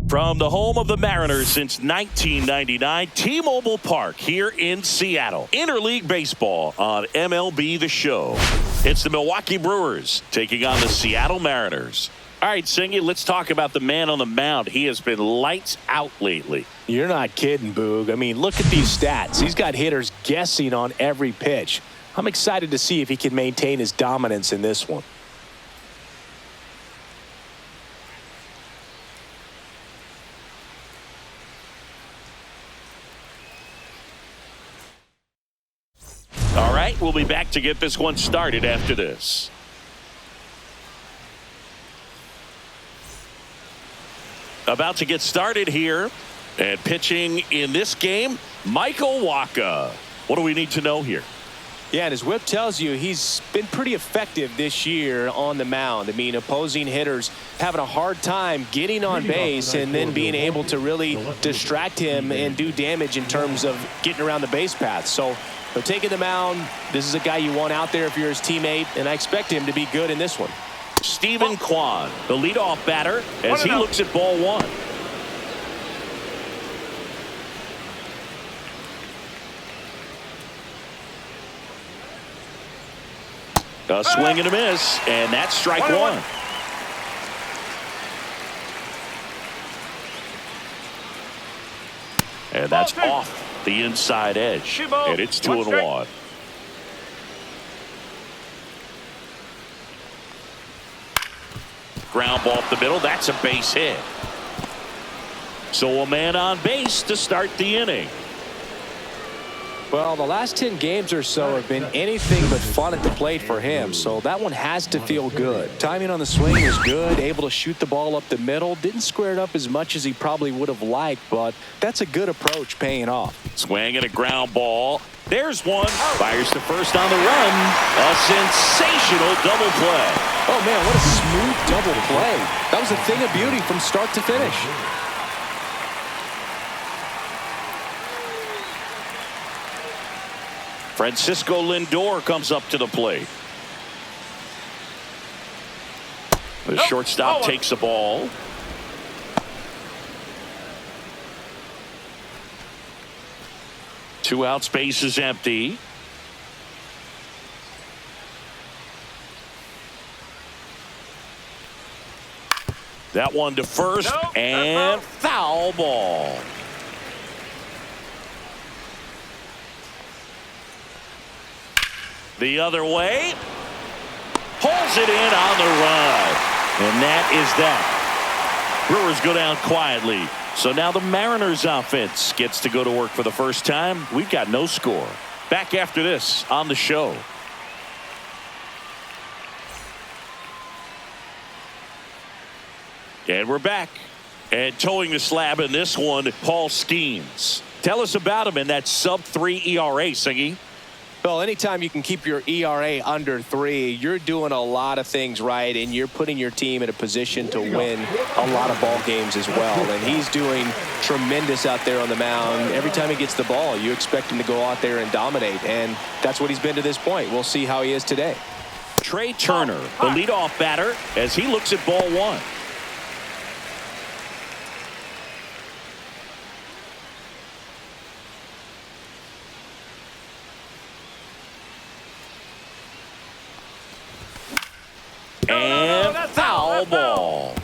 From the home of the Mariners since 1999, T-Mobile Park here in Seattle. Interleague Baseball on MLB The Show. It's the Milwaukee Brewers taking on the Seattle Mariners. All right, Singy, let's talk about the man on the mound. He has been lights out lately. You're not kidding, Boog. I mean, look at these stats. He's got hitters guessing on every pitch. I'm excited to see if he can maintain his dominance in this one. All right, we'll be back to get this one started after this. About to get started here. And pitching in this game, MIL-P.Skenes. What do we need to know here? Yeah, and his whip tells you he's been pretty effective this year on the mound. I mean, opposing hitters having a hard time getting on base and then being able to really distract him and do damage in terms of getting around the base path. So, taking the mound, this is a guy you want out there if you're his teammate, and I expect him to be good in this one. Steven Kwan, the leadoff batter, as he looks at ball one. A swing and a miss, and that's strike one. And that's off the inside edge, and it's 2-1. Ground ball up the middle. That's a base hit. So a man on base to start the inning. Well, the last 10 games or so have been anything but fun at the plate for him, so that one has to feel good. Timing on the swing was good, able to shoot the ball up the middle. Didn't square it up as much as he probably would have liked, but that's a good approach paying off. Swing and a ground ball. There's one. Fires to first on the run. A sensational double play. Oh, man, what a smooth double play. That was a thing of beauty from start to finish. Francisco Lindor comes up to the plate. The shortstop takes the ball. Two outs, base is empty. That one to first, and foul ball. The other way. Pulls it in on the run. And that is that. Brewers go down quietly. So now the Mariners offense gets to go to work for the first time. We've got no score. Back after this on the show. And we're back. And towing the slab in this one, P.Skenes. Tell us about him in that sub-3 ERA, Singy. Well, anytime you can keep your ERA under 3, you're doing a lot of things right, and you're putting your team in a position to win a lot of ball games as well. And he's doing tremendous out there on the mound. Every time he gets the ball, you expect him to go out there and dominate, and that's what he's been to this point. We'll see how he is today. Trey Turner, the leadoff batter, as he looks at ball one. And foul ball.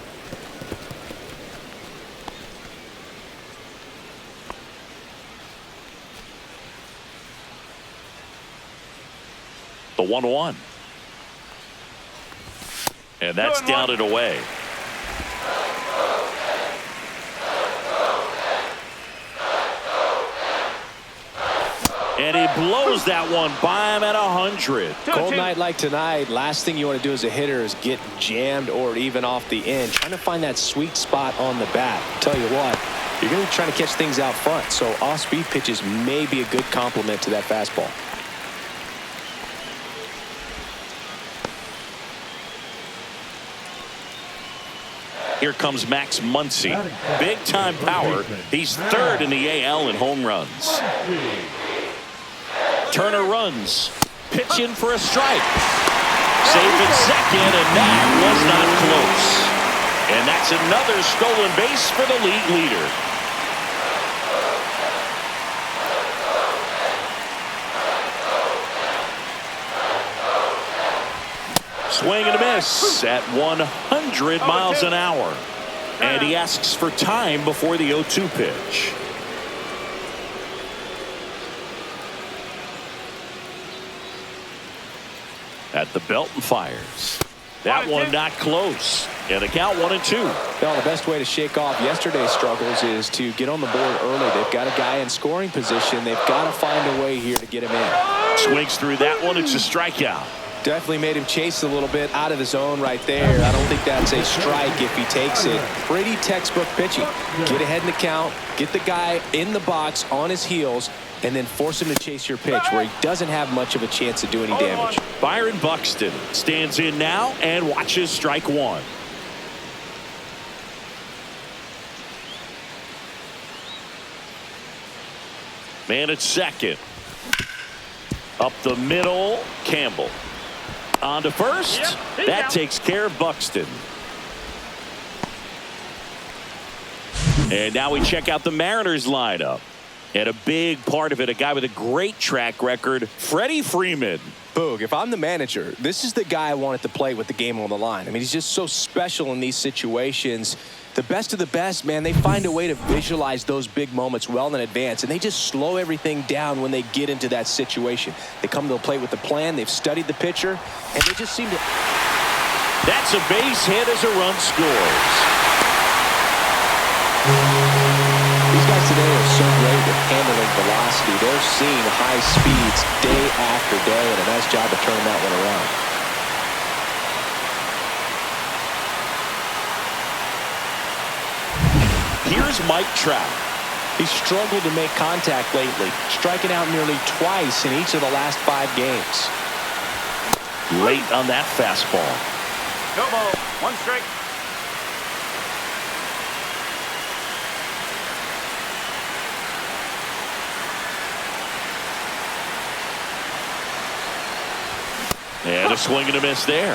The 1-1. And that's down and away. And he blows that one by him at 100. Cold night like tonight, last thing you want to do as a hitter is get jammed or even off the end. Trying to find that sweet spot on the bat. Tell you what, you're going to be trying to catch things out front, so off-speed pitches may be a good complement to that fastball. Here comes Max Muncy. Big-time power. He's third in the AL in home runs. Turner runs. Pitch in for a strike. Safe at second, and that was not close. And that's another stolen base for the league leader. Swing and a miss at 100 miles an hour. And he asks for time before the 0-2 pitch. At the belt and fires. That one not close. And the count 1-2. Well, the best way to shake off yesterday's struggles is to get on the board early. They've got a guy in scoring position. They've got to find a way here to get him in. Swings through that one. It's a strikeout. Definitely made him chase a little bit out of the zone right there. I don't think that's a strike if he takes it. Pretty textbook pitching. Get ahead in the count, get the guy in the box on his heels, and then force him to chase your pitch where he doesn't have much of a chance to do any damage. Byron Buxton stands in now and watches strike one. Man at second. Up the middle, Campbell. On to first. That takes care of Buxton. And now we check out the Mariners lineup. And a big part of it, a guy with a great track record, Freddie Freeman. Boog, if I'm the manager, this is the guy I wanted to play with the game on the line. I mean, he's just so special in these situations. The best of the best, man, they find a way to visualize those big moments well in advance, and they just slow everything down when they get into that situation. They come to the plate with a plan, they've studied the pitcher, and they just seem to... That's a base hit as a run scores. These guys today are so great at handling velocity. They're seeing high speeds day after day, and a nice job of turning that one around. Here's Mike Trout. He's struggled to make contact lately, striking out nearly twice in each of the last 5 games. Late on that fastball. No ball, 1 strike. And a swing and a miss there.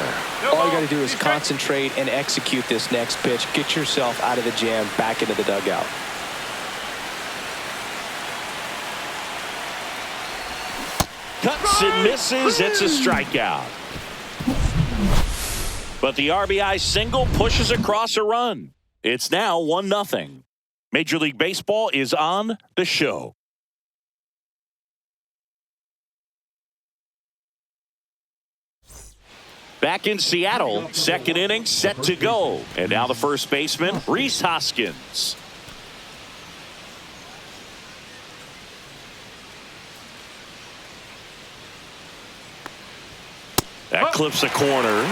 All you got to do is concentrate and execute this next pitch. Get yourself out of the jam, back into the dugout. Cuts and misses. It's a strikeout. But the RBI single pushes across a run. It's now 1-0. Major League Baseball is on the show. Back in Seattle, second inning set to go. And now the first baseman, Rhys Hoskins. That clips a corner.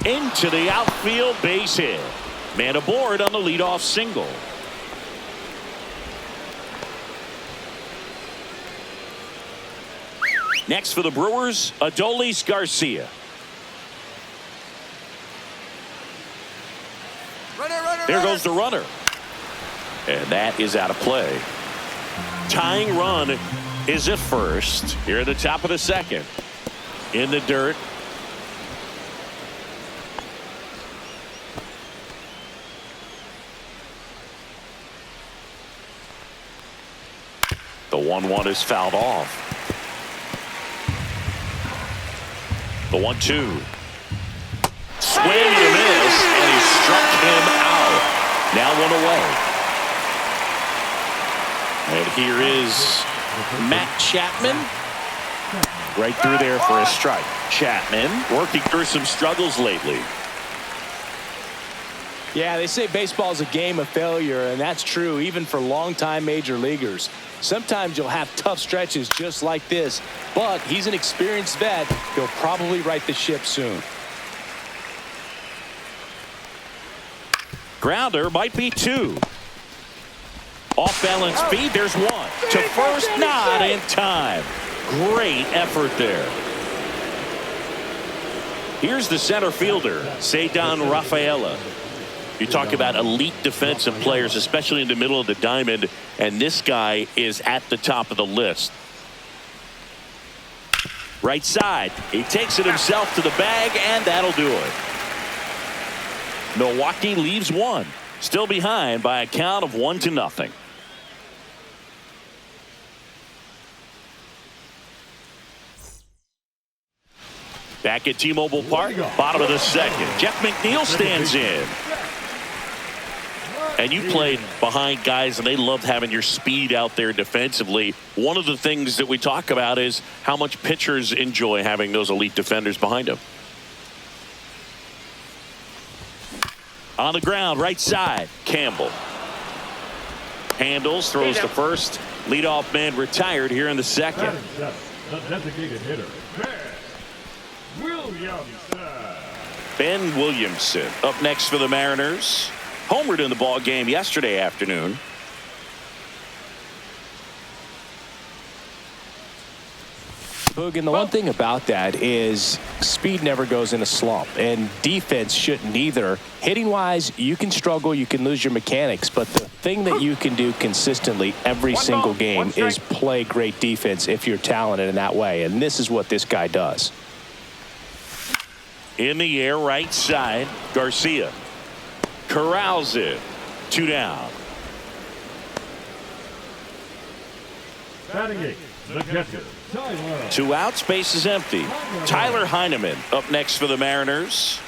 Into the outfield, base hit. Man aboard on the leadoff single. Next for the Brewers, Adolis Garcia. There goes the runner. And that is out of play. Tying run is at first. Here at the top of the second. In the dirt. The 1-1 is fouled off. The 1-2. Swing and a miss, and he struck him out. Now 1 away. And here is Matt Chapman. Right through there for a strike. Chapman working through some struggles lately. Yeah, they say baseball is a game of failure, and that's true even for longtime major leaguers. Sometimes you'll have tough stretches just like this, but he's an experienced vet. He'll probably right the ship soon. Grounder might be 2. Off balance feed. There's 1. To first, not in time. Great effort there. Here's the center fielder, Ceddanne Rafaela. You talk about elite defensive players, especially in the middle of the diamond, and this guy is at the top of the list. Right side. He takes it himself to the bag, and that'll do it. Milwaukee leaves one. Still behind by a count of 1-0. Back at T-Mobile Park, bottom of the second. Jeff McNeil stands in. And you played behind guys, and they loved having your speed out there defensively. One of the things that we talk about is how much pitchers enjoy having those elite defenders behind them. On the ground, right side, Campbell. Handles, throws to first. Leadoff man retired here in the second. The designated hitter, Ben Williamson up next for the Mariners. Homered in the ball game yesterday afternoon. Boog, and the one thing about that is speed never goes in a slump, and defense shouldn't either. Hitting-wise, you can struggle, you can lose your mechanics, but the thing that you can do consistently every single game is play great defense if you're talented in that way, and this is what this guy does. In the air, right side, Garcia. Corrals it. 2 down. Batting 8, the catcher, Tyler. 2 outs, base is empty. Tyler Heineman up next for the Mariners.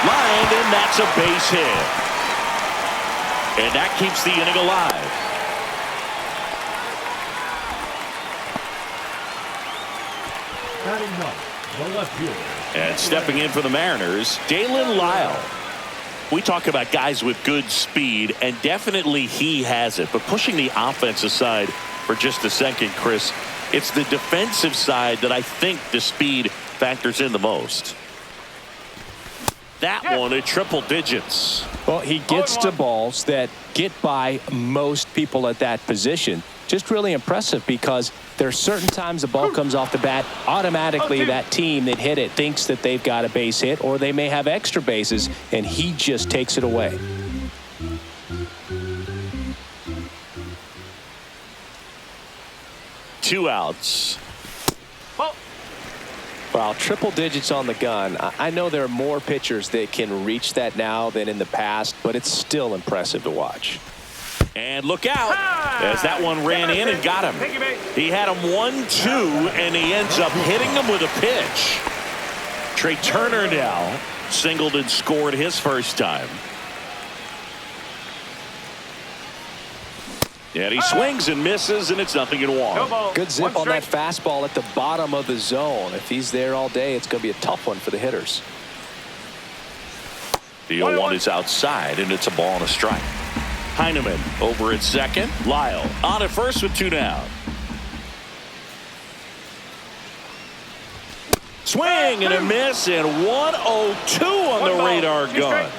Lined, and that's a base hit. And that keeps the inning alive. Batting 9, the left fielder. And stepping in for the Mariners, Dalen Lyle. We talk about guys with good speed, and definitely he has it. But pushing the offensive side for just a second, Chris, it's the defensive side that I think the speed factors in the most. That one at triple digits. Well, he gets to balls that get by most people at that position. Just really impressive because there are certain times the ball comes off the bat, automatically that team that hit it thinks that they've got a base hit, or they may have extra bases, and he just takes it away. Two outs. Well, triple digits on the gun. I know there are more pitchers that can reach that now than in the past, but it's still impressive to watch. And look out as that one ran in and got him. He had him 1-2, and he ends up hitting him with a pitch. Trey Turner now singled and scored his first time. And he swings and misses, and it's 0-1. Good zip on that fastball at the bottom of the zone. If he's there all day, it's going to be a tough one for the hitters. The 0-1 is outside, and it's a ball and a strike. Heineman over at second. Lyle on at first with 2 down. Swing and a miss, and 1-0-2 on the radar gun.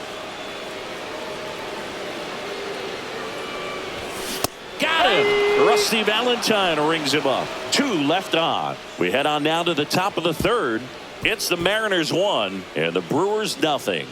Got him. Rusty Valentine rings him up. 2 left on. We head on now to the top of the third. It's the Mariners 1 and the Brewers nothing.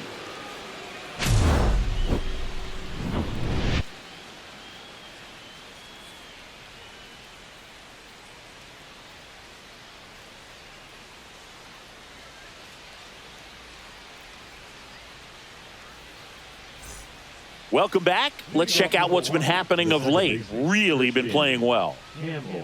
Welcome back. Let's check out what's been happening of late. Really been playing well. Campbell.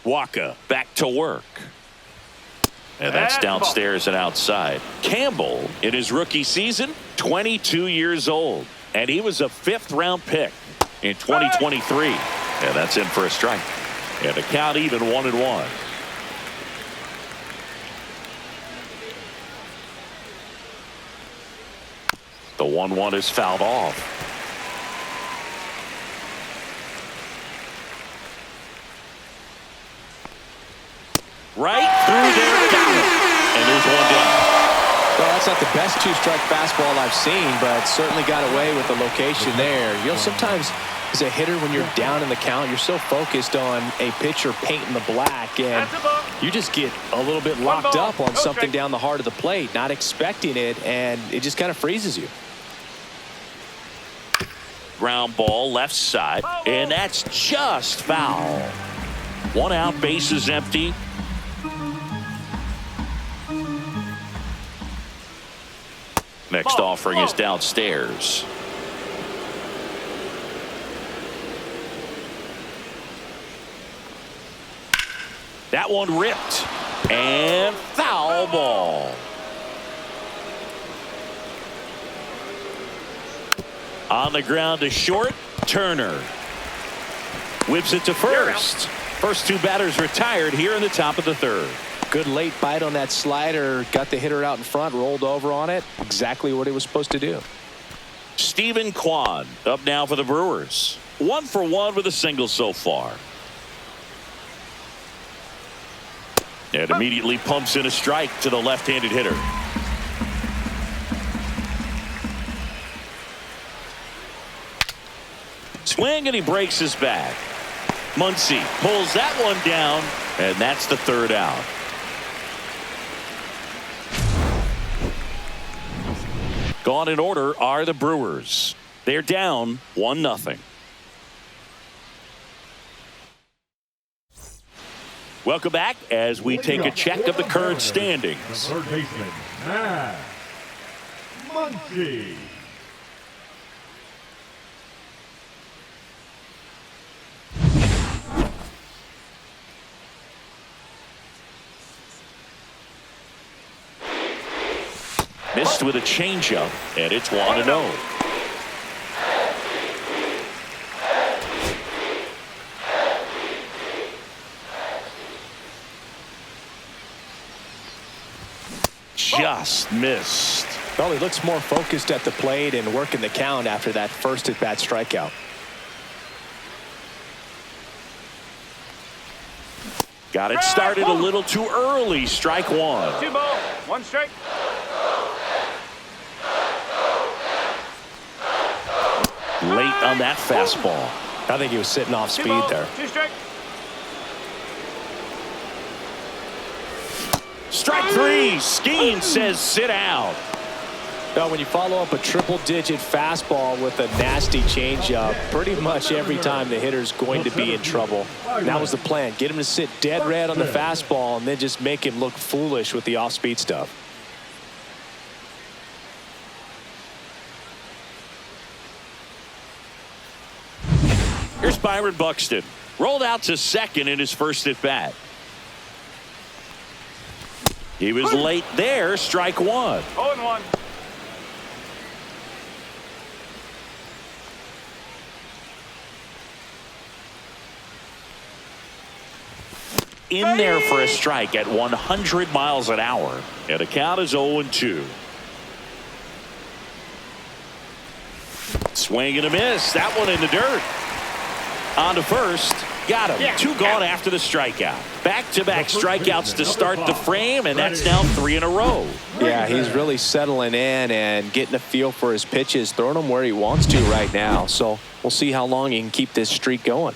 Wacha back to work. And that's downstairs and outside. Campbell, in his rookie season, 22 years old. And he was a 5th-round pick in 2023. And that's in for a strike. And the count even 1-1. The 1-1 is fouled off. Right through there, got it. And there's 1 down. Well, that's not the best two-strike fastball I've seen, but certainly got away with the location there. You know, sometimes as a hitter, when you're down in the count, you're so focused on a pitcher painting the black, and you just get a little bit locked up on something down the heart of the plate, not expecting it, and it just kind of freezes you. Ground ball left side, and that's just foul. 1 out, base is empty. Next offering is downstairs. That one ripped, and foul ball. On the ground to short, Turner whips it to first. First 2 batters retired here in the top of the 3rd. Good late bite on that slider. Got the hitter out in front, rolled over on it. Exactly what he was supposed to do. Steven Kwan up now for the Brewers. 1 for 1 with a single so far. And immediately pumps in a strike to the left-handed hitter. Swing, and he breaks his back. Muncy pulls that one down, and that's the 3rd out. Gone in order are the Brewers. They're down 1-0. Welcome back as we take a check of the current standings. The third baseman, Muncy. Missed with a changeup, and it's 1-0. Just missed. Well, he looks more focused at the plate and working the count after that first at-bat strikeout. Got it started a little too early. Strike 1. 2 ball, 1 strike. Late on that fastball. I think he was sitting off speed there. 2 strike. Strike 3. Skenes says sit down. Well, when you follow up a triple-digit fastball with a nasty changeup, pretty much every time the hitter's going to be in trouble. That was the plan. Get him to sit dead red on the fastball and then just make him look foolish with the off-speed stuff. Here's Byron Buxton. Rolled out to second in his first at bat. He was late there. Strike 1. 0-1. In there for a strike at 100 miles an hour. And the count is 0-2. Swing and a miss. That one in the dirt. On to first. Got him. 2 gone after the strikeout. Back-to-back strikeouts to start the frame, and that's now 3 in a row. Yeah, he's really settling in and getting a feel for his pitches, throwing them where he wants to right now. So we'll see how long he can keep this streak going.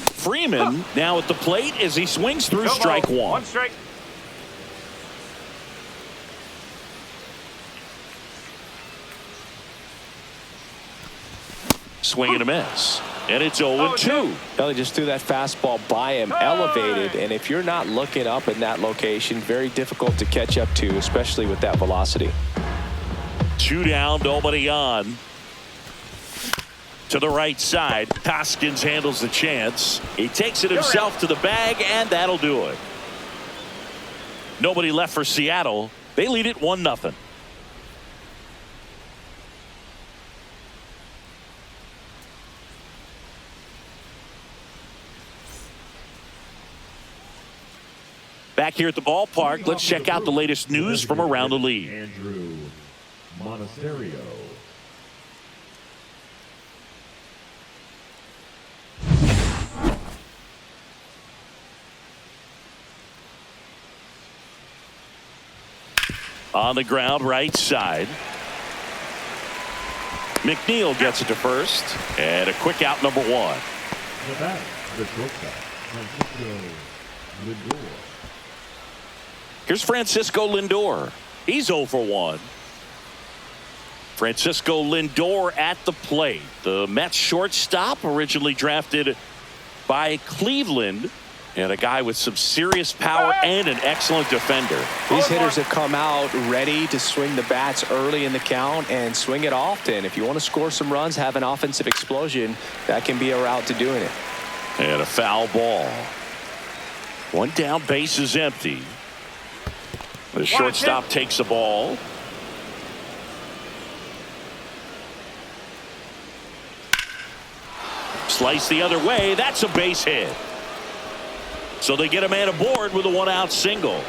Freeman now at the plate as he swings through strike 1. 1 strike. Swing and a miss. And it's 0-2. Well, he just threw that fastball by him, elevated, and if you're not looking up in that location, very difficult to catch up to, especially with that velocity. 2 down, nobody on. To the right side, P.Skenes handles the chance. He takes it himself to the bag, and that'll do it. Nobody left for Seattle. They lead it 1-0. Back here at the ballpark, let's check out the latest news from around the league. Andrew Monasterio. On the ground, right side. McNeil gets it to first. And a quick out, number one. The batter, the shortstop, Francisco Lindor. Here's Francisco Lindor. He's 0 for 1. Francisco Lindor at the plate. The Mets shortstop, originally drafted by Cleveland, and a guy with some serious power and an excellent defender. These hitters have come out ready to swing the bats early in the count and swing it often. If you want to score some runs, have an offensive explosion, that can be a route to doing it. And a foul ball. One down, base is empty. The shortstop takes the ball. Slice the other way. That's a base hit. So they get a man aboard with a one-out single.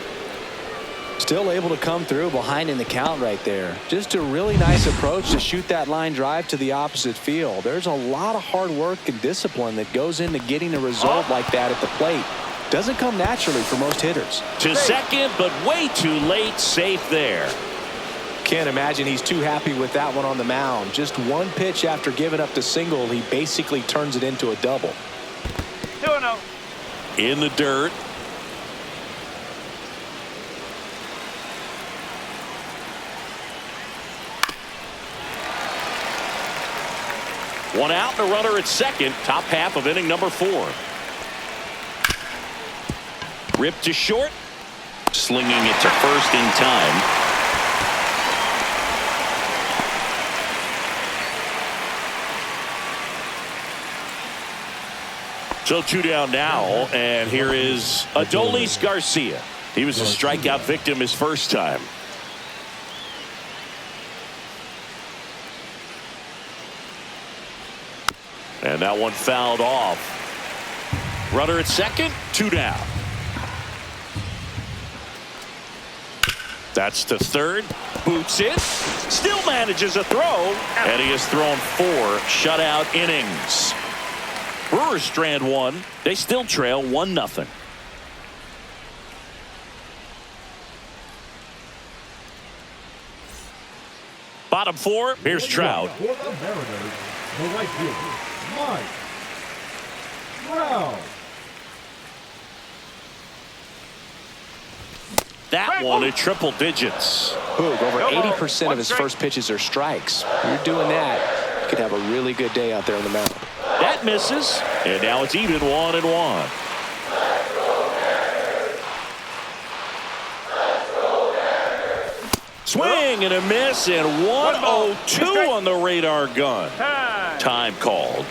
Still able to come through behind in the count right there. Just a really nice approach to shoot that line drive to the opposite field. There's a lot of hard work and discipline that goes into getting a result like that at the plate. Doesn't come naturally for most hitters. To second, but way too late. Safe there. Can't imagine he's too happy with that one on the mound. Just one pitch after giving up the single, he basically turns it into a double. 2-0. In the dirt. One out and a runner at second. Top half of inning number 4. Ripped to short. Slinging it to first in time. So 2 down now, and here is Adolis Garcia. He was a strikeout victim his first time. And that one fouled off. Runner at second, 2 down. That's to third. Boots it. Still manages a throw. And he has thrown 4 shutout innings. Brewers strand 1. They still trail 1-0. Bottom 4. Here's Trout. For the Mariners, the right fielder, Mike Trout. That one at triple digits. Boog, over 80% of his first pitches are strikes. You're doing that, you could have a really good day out there on the mound. That misses, and now it's even 1-1. Swing and a miss, and 1-0-2 on the radar gun. Time called.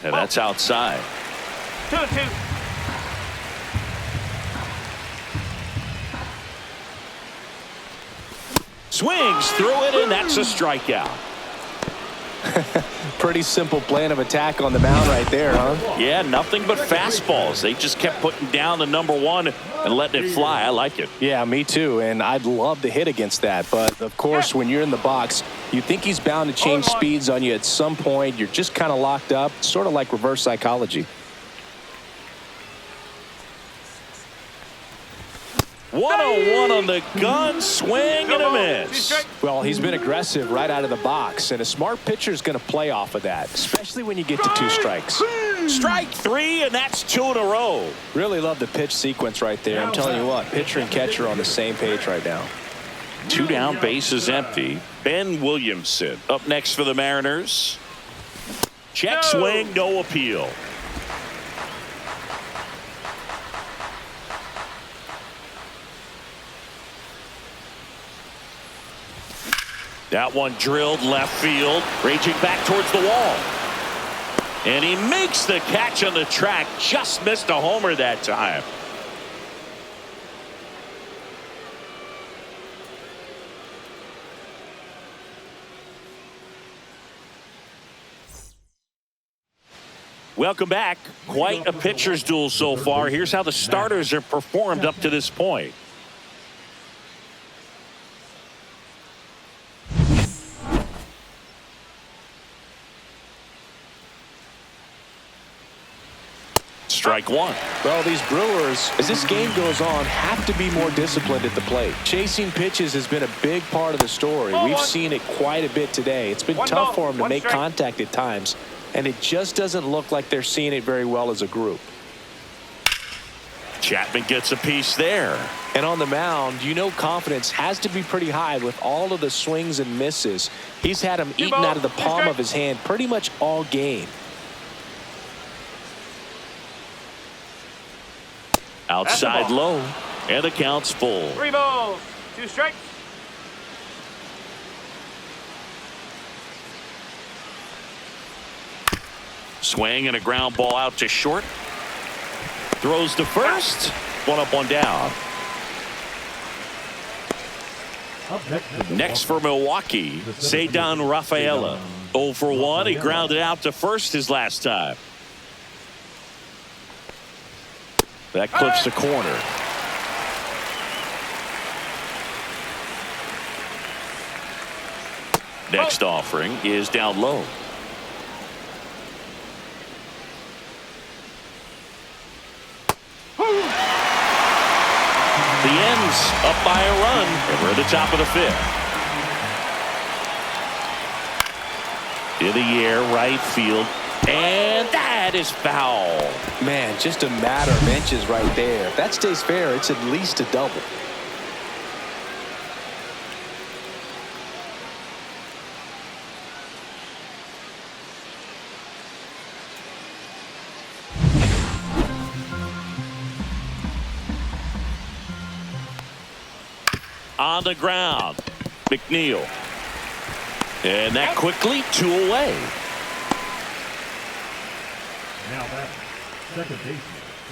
And that's outside. 2-2. Swings through it, and that's a strikeout. Pretty simple plan of attack on the mound right there, huh? Yeah, nothing but fastballs. They just kept putting down the number 1 and letting it fly. I like it. Yeah, me too, and I'd love to hit against that. But, of course, when you're in the box, you think he's bound to change speeds on you at some point. You're just kind of locked up, sort of like reverse psychology. 101 on the gun, swing and a miss. Well, he's been aggressive right out of the box, and a smart pitcher is going to play off of that, especially when you get to 2 strikes. Strike 3, and that's 2 in a row. Really love the pitch sequence right there. I'm telling you what, pitcher and catcher are on the same page right now. 2 down, base is empty. Ben Williamson up next for the Mariners. Check swing, no appeal. That one drilled left field, raging back towards the wall. And he makes the catch on the track. Just missed a homer that time. Welcome back. Quite a pitcher's duel so far. Here's how the starters have performed up to this point. Strike one. Well, these Brewers, as this game goes on, have to be more disciplined at the plate. Chasing pitches has been a big part of the story. We've seen it quite a bit today. It's been tough for them to make contact at times, and it just doesn't look like they're seeing it very well as a group. Chapman gets a piece there. And on the mound, you know confidence has to be pretty high with all of the swings and misses. He's had them eaten out of the palm of his hand pretty much all game. Outside low, and the count's full. 3 balls, 2 strikes. Swing and a ground ball out to short. Throws to first. 1 up, 1 down. Next for Milwaukee, SEA-M.Wacha. 0 for 1. He grounded out to first his last time. That clips the corner. Next offering is down low. The ends up by a run, and we're at the top of the 5th. In the air, right field, and that is foul. Man, just a matter of inches right there. If that stays fair, it's at least a double. On the ground, McNeil. And that quickly 2 away. Now back, second baseman,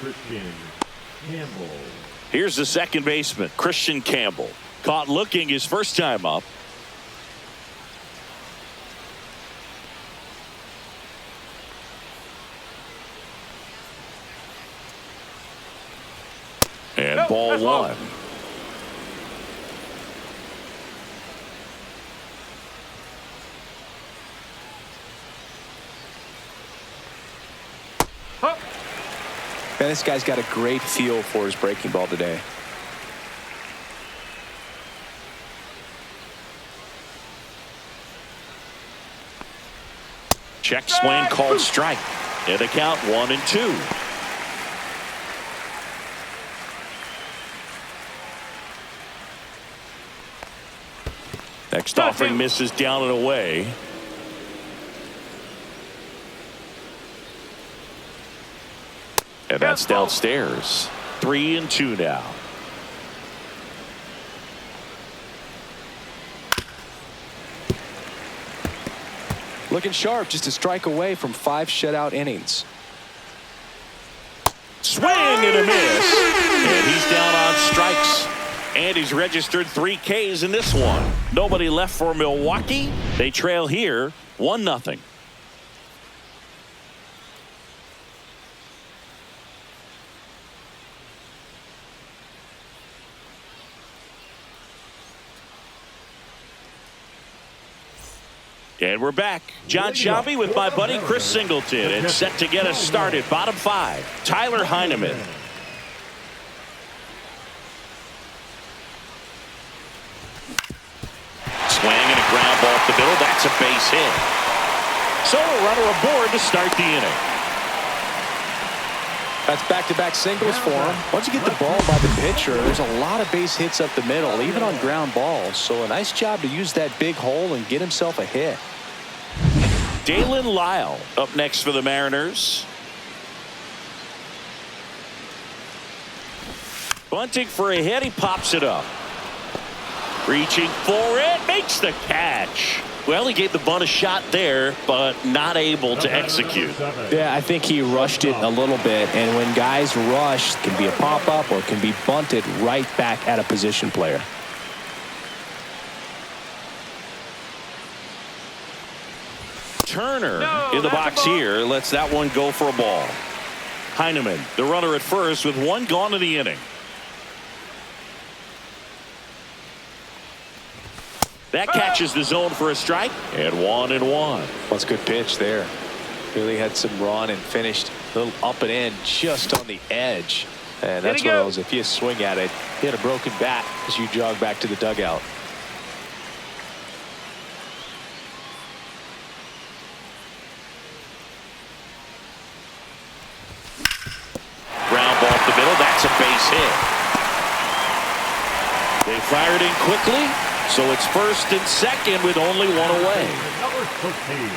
Christian Campbell. Here's the second baseman, Christian Campbell. Caught looking his first time up. And ball 1. Man, this guy's got a great feel for his breaking ball today. Check swing called strike. And a count 1 and 2. Next offering misses down and away. And that's downstairs. 3 and 2 now. Looking sharp, just a strike away from 5 shutout innings. Swing and a miss. And he's down on strikes. And he's registered 3 Ks in this one. Nobody left for Milwaukee. They trail here 1-0. And we're back. John Shelby with my buddy Chris Singleton. And set to get us started. Bottom 5. Tyler Heineman. Swing and a ground ball up the middle. That's a base hit. So a runner aboard to start the inning. That's back-to-back singles for him. Once you get the ball by the pitcher, there's a lot of base hits up the middle, even on ground balls. So a nice job to use that big hole and get himself a hit. Dalen Lyle up next for the Mariners. Bunting for a hit. He pops it up. Reaching for it. Makes the catch. Well, he gave the bunt a shot there, but not able to execute. Yeah, I think he rushed it a little bit. And when guys rush, it can be a pop-up or it can be bunted right back at a position player. Turner in the box here lets that one go for a ball. Heineman, the runner at first, with 1 gone in the inning. That catches the zone for a strike, and 1 and 1. That's a good pitch there. Really had some run and finished little up and in just on the edge. And that's There one you of those, if you swing at it, hit a broken bat as you jog back to the dugout. Ground ball up the middle. That's a base hit. They fired in quickly, so it's first and second with only one away. Number 13.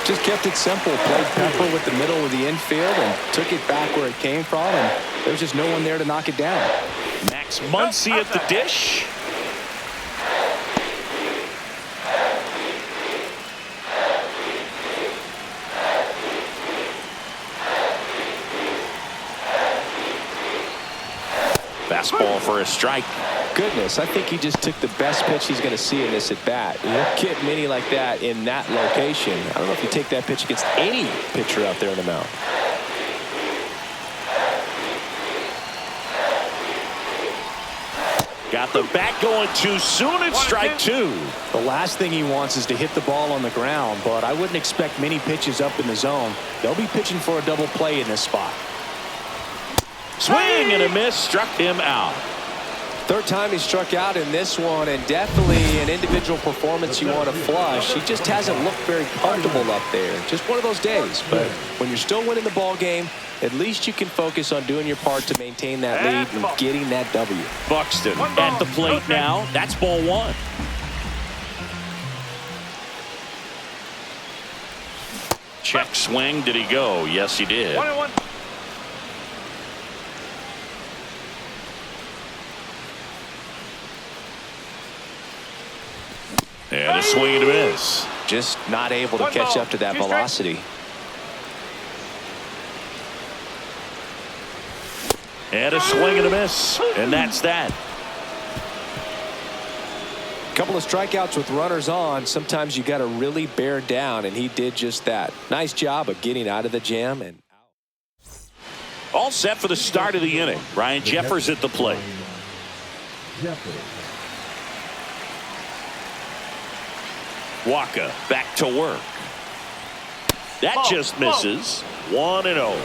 Just kept it simple. Played pepper with the middle of the infield and took it back where it came from, and there was just no one there to knock it down. Max Muncy at the dish. Fastball for a strike. Goodness, I think he just took the best pitch he's going to see in this at bat. You don't get many like that in that location. I don't know if you take that pitch against any pitcher out there on the mound. Got the bat going too soon. It's strike two. The last thing he wants is to hit the ball on the ground, but I wouldn't expect many pitches up in the zone. They'll be pitching for a double play in this spot. Swing and a miss, struck him out. Third time he struck out in this one, and definitely an individual performance you want to flush. He just hasn't looked very comfortable up there. Just one of those days. But when you're still winning the ball game, at least you can focus on doing your part to maintain that lead and getting that W. Buxton at the plate now. That's ball one. Check swing. Did he go? Yes, he did. 1-1. And a swing and a miss. Just not able to catch up to that velocity. And a swing and a miss. And that's that. Couple of strikeouts with runners on. Sometimes you got to really bear down, and he did just that. Nice job of getting out of the jam and out. All set for the start of the inning. Ryan Jeffers at the plate. Wacha back to work. That just misses. 1-0.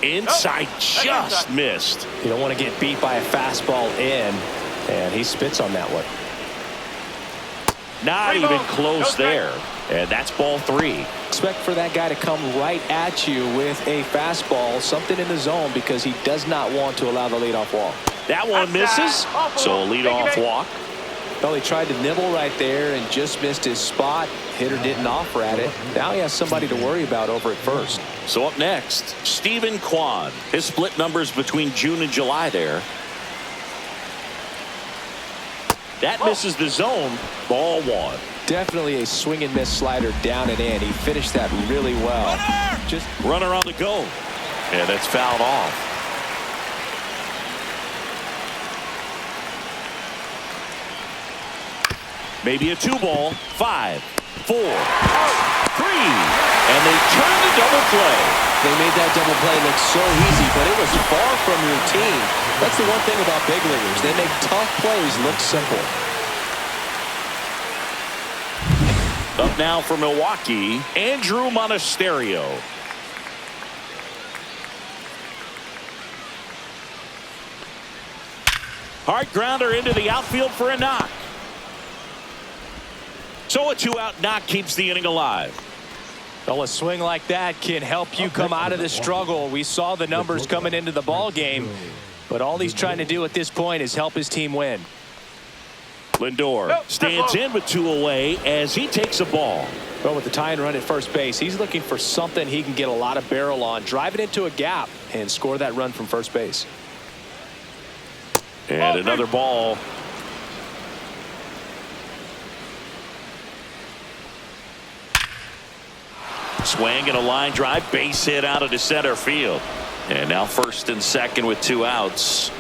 Inside, just missed. You don't want to get beat by a fastball in, and he spits on that one. Not even close there. And that's ball three. Expect for that guy to come right at you with a fastball, something in the zone, because he does not want to allow the leadoff walk. That one misses, so a leadoff walk. Well, he tried to nibble right there and just missed his spot. Hitter didn't offer at it. Now he has somebody to worry about over at first. So up next, Stephen Kwan. His split numbers between June and July there. That misses the zone. Ball one. Definitely a swing and miss slider down and in. He finished that really well. Just runner on the go. And it's fouled off. Maybe a 2-ball. 5, 4, 3. And they turn the double play. They made that double play look so easy, but it was far from routine. That's the one thing about big leaguers. They make tough plays look simple. Up now for Milwaukee, Andrew Monasterio. Hard grounder into the outfield for a knock. So a 2-out knock keeps the inning alive. Well, a swing like that can help you come out of the struggle. We saw the numbers coming into the ball game, but all he's trying to do at this point is help his team win. Lindor stands in with 2 away as he takes a ball. Well, with the tying run at first base, he's looking for something he can get a lot of barrel on, drive it into a gap, and score that run from first base. And another ball. Swing and a line drive, base hit out into center field. And now first and second with 2 outs.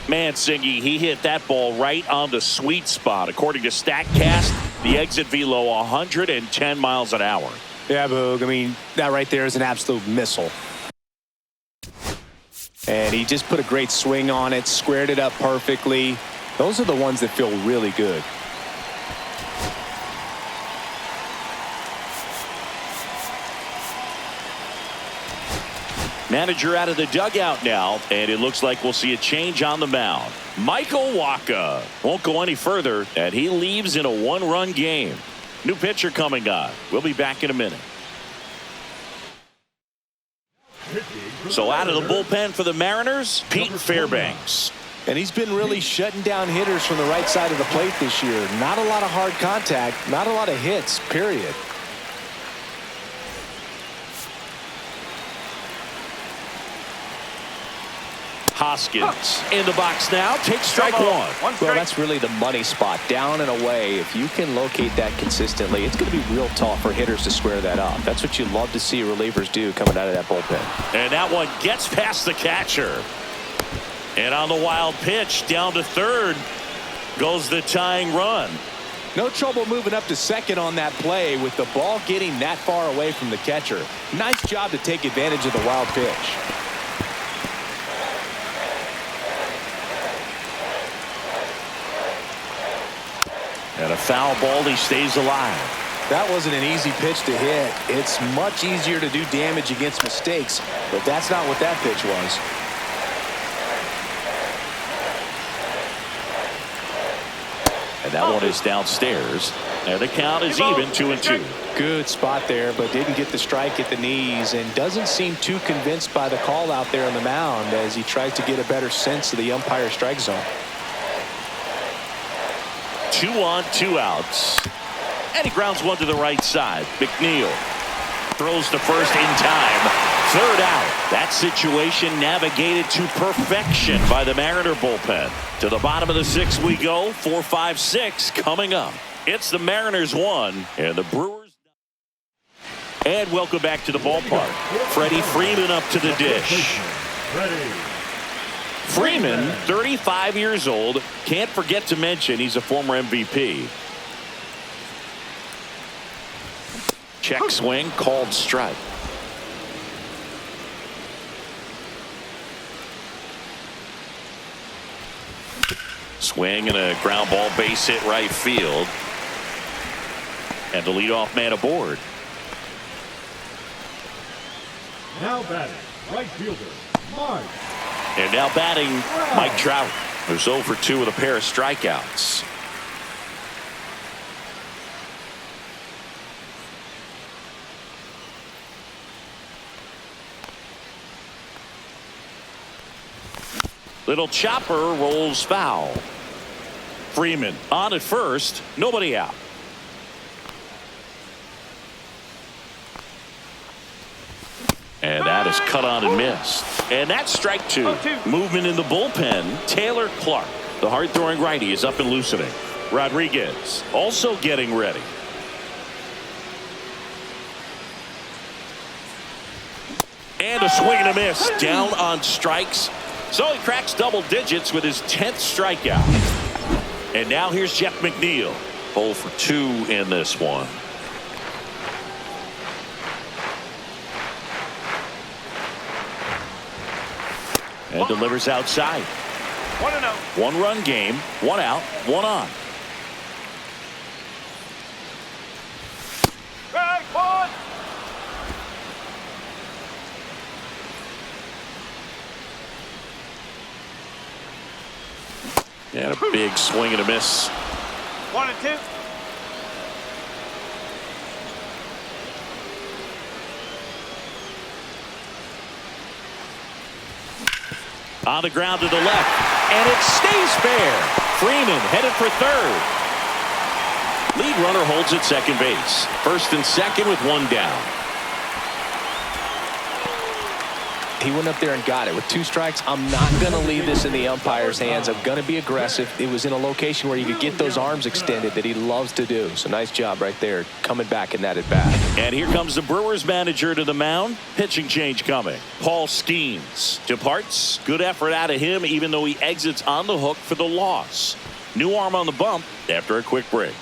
Mansingi, he hit that ball right on the sweet spot. According to StatCast, the exit velo 110 miles an hour. Yeah, Boog. I mean, that right there is an absolute missile. And he just put a great swing on it, squared it up perfectly. Those are the ones that feel really good. Manager out of the dugout now, and it looks like we'll see a change on the mound. MIL-P.Skenes won't go any further, and he leaves in a one-run game. New pitcher coming on. We'll be back in a minute. So out of the bullpen for the Mariners, Pete Fairbanks. And he's been really shutting down hitters from the right side of the plate this year. Not a lot of hard contact, not a lot of hits, period. Hoskins in the box now, takes strike one. Well, that's really the money spot, down and away. If you can locate that consistently, it's going to be real tough for hitters to square that up. That's what you love to see relievers do coming out of that bullpen. And that one gets past the catcher. And on the wild pitch, down to third goes the tying run. No trouble moving up to second on that play with the ball getting that far away from the catcher. Nice job to take advantage of the wild pitch. And a foul ball, he stays alive. That wasn't an easy pitch to hit. It's much easier to do damage against mistakes, but that's not what that pitch was. And that one is downstairs. And the count is even, 2-2. Good spot there, but didn't get the strike at the knees and doesn't seem too convinced by the call out there on the mound as he tries to get a better sense of the umpire strike zone. 2 on, 2 outs. And he grounds one to the right side. McNeil throws to first in time. Third out. That situation navigated to perfection by the Mariner bullpen. To the bottom of the 6th we go. 4, 5, 6 coming up. It's the Mariners 1 and the Brewers. And welcome back to the ballpark. Freddie Freeman up to the dish. Freeman, 35 years old. Can't forget to mention he's a former MVP. Check swing, called strike. Swing and a ground ball, base hit right field. And the leadoff man aboard. Now batting, right fielder, Mike. And now batting, Mike Trout, who's 0 for 2 with a pair of strikeouts. Little chopper rolls foul. Freeman on at first, nobody out. And that is cut on and missed. And that's strike 2. Movement in the bullpen. Taylor Clark, the hard-throwing righty, is up and loosening. Rodriguez also getting ready. And a swing and a miss. Down on strikes. So he cracks double digits with his 10th strikeout. And now here's Jeff McNeil. 0 for 2 in this one. And delivers outside. 1-0. 1-run game, 1 out, 1 on. Strike one. And a big swing and a miss. 1-2. On the ground to the left, and it stays fair. Freeman headed for third. Lead runner holds at second base. First and second with 1 down. He went up there and got it with 2 strikes. I'm not going to leave this in the umpire's hands. I'm going to be aggressive. It was in a location where you could get those arms extended that he loves to do. So nice job right there coming back in that at bat. And here comes the Brewers manager to the mound. Pitching change coming. P.Skenes departs. Good effort out of him, even though he exits on the hook for the loss. New arm on the bump after a quick break.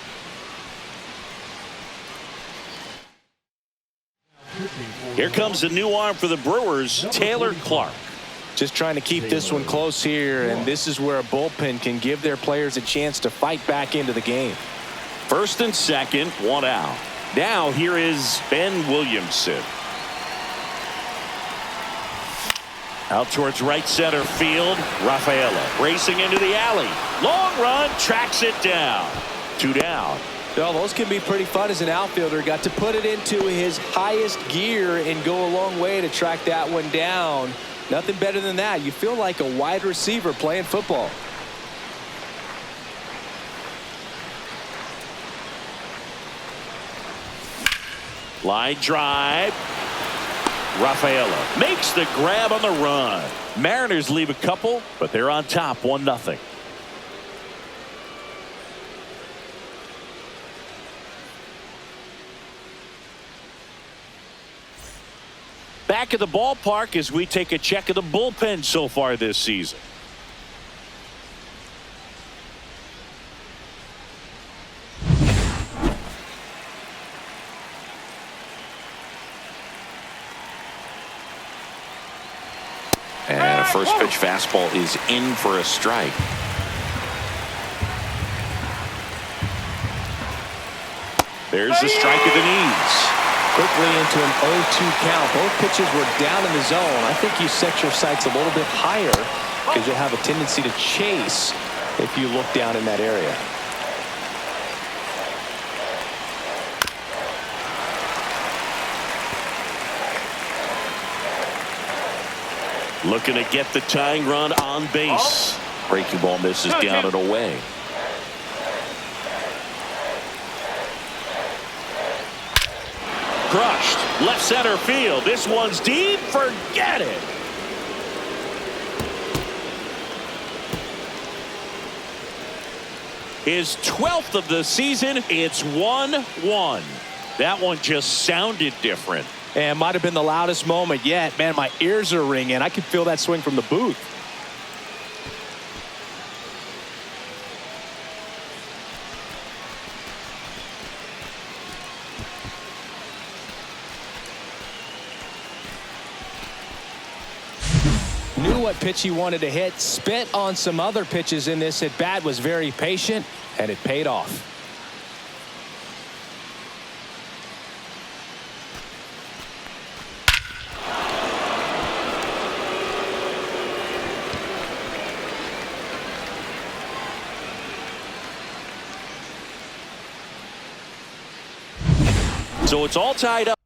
Here comes the new arm for the Brewers, Taylor Clark. Just trying to keep this one close here, and this is where a bullpen can give their players a chance to fight back into the game. First and second, one out. Now here is Ben Williamson. Out towards right center field. Rafaela racing into the alley. Long run, tracks it down. 2 down. Well, those can be pretty fun as an outfielder. Got to put it into his highest gear and go a long way to track that one down. Nothing better than that. You feel like a wide receiver playing football. Line drive. Rafaela makes the grab on the run. Mariners leave a couple, but they're on top 1-0. Back at the ballpark as we take a check of the bullpen so far this season. And a first pitch fastball is in for a strike. There's the strike of the knees. Quickly into an 0-2 count. Both pitches were down in the zone. I think you set your sights a little bit higher because you'll have a tendency to chase if you look down in that area. Looking to get the tying run on base. Breaking ball misses down and away. Crushed. Left center field. This one's deep. Forget it. His 12th of the season. It's 1-1. That one just sounded different. And might have been the loudest moment yet. Man, my ears are ringing. I could feel that swing from the booth. Knew what pitch he wanted to hit. Spit on some other pitches in this at bat. Was very patient, and it paid off. So it's all tied up.